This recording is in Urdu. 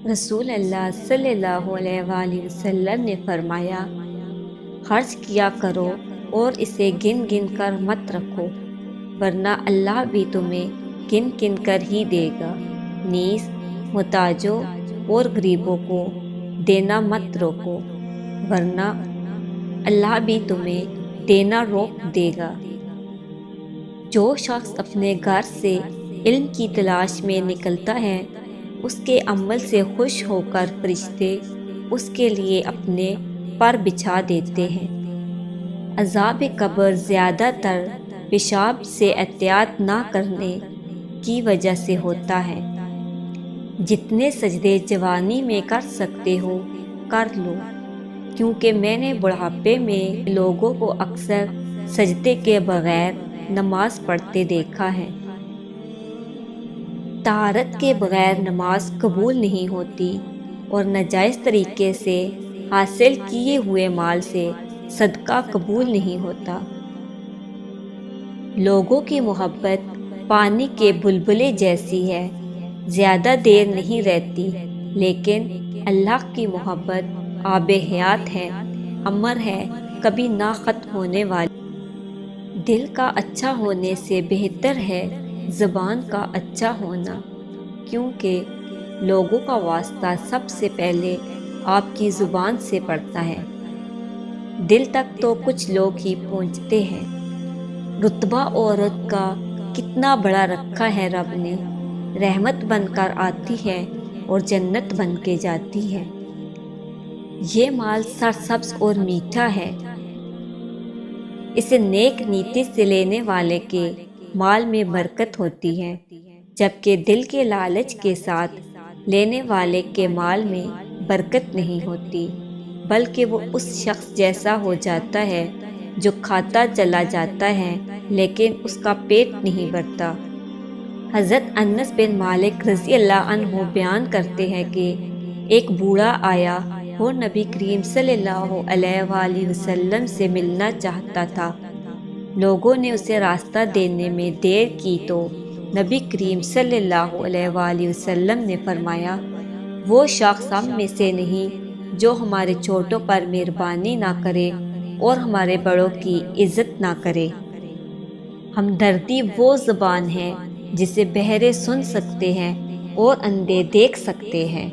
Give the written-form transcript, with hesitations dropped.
رسول اللہ صلی اللہ علیہ وآلہ وسلم نے فرمایا، خرچ کیا کرو اور اسے گن گن کر مت رکھو، ورنہ اللہ بھی تمہیں گن گن کر ہی دے گا۔ نیز محتاجوں اور غریبوں کو دینا مت روکو، ورنہ اللہ بھی تمہیں دینا روک دے گا۔ جو شخص اپنے گھر سے علم کی تلاش میں نکلتا ہے، اس کے عمل سے خوش ہو کر فرشتے اس کے لیے اپنے پر بچھا دیتے ہیں۔ عذاب قبر زیادہ تر پیشاب سے احتیاط نہ کرنے کی وجہ سے ہوتا ہے۔ جتنے سجدے جوانی میں کر سکتے ہو کر لو، کیونکہ میں نے بڑھاپے میں لوگوں کو اکثر سجدے کے بغیر نماز پڑھتے دیکھا ہے۔ طہارت کے بغیر نماز قبول نہیں ہوتی، اور ناجائز طریقے سے حاصل کیے ہوئے مال سے صدقہ قبول نہیں ہوتا۔ لوگوں کی محبت پانی کے بلبلے جیسی ہے، زیادہ دیر نہیں رہتی، لیکن اللہ کی محبت آب حیات ہے، امر ہے، کبھی نہ ختم ہونے والی۔ دل کا اچھا ہونے سے بہتر ہے زبان کا اچھا ہونا، کیونکہ لوگوں کا واسطہ سب سے پہلے آپ کی زبان سے پڑتا ہے۔ دل تک تو کچھ لوگ ہی پہنچتے ہیں۔ رتبہ عورت کا کتنا بڑا رکھا ہے رب نے، رحمت بن کر آتی ہے اور جنت بن کے جاتی ہے۔ یہ مال سرسبز اور میٹھا ہے، اسے نیک نیتی سے لینے والے کے مال میں برکت ہوتی ہے، جبکہ دل کے لالچ کے ساتھ لینے والے کے مال میں برکت نہیں ہوتی، بلکہ وہ اس شخص جیسا ہو جاتا ہے جو کھاتا چلا جاتا ہے لیکن اس کا پیٹ نہیں بھرتا۔ حضرت انس بن مالک رضی اللہ عنہ بیان کرتے ہیں کہ ایک بوڑھا آیا اور نبی کریم صلی اللہ علیہ وآلہ وسلم سے ملنا چاہتا تھا۔ لوگوں نے اسے راستہ دینے میں دیر کی تو نبی کریم صلی اللہ علیہ وآلہ وسلم نے فرمایا، وہ شخص ہم میں سے نہیں جو ہمارے چھوٹوں پر مہربانی نہ کرے اور ہمارے بڑوں کی عزت نہ کرے۔ ہمدردی وہ زبان ہے جسے بہرے سن سکتے ہیں اور اندھے دیکھ سکتے ہیں۔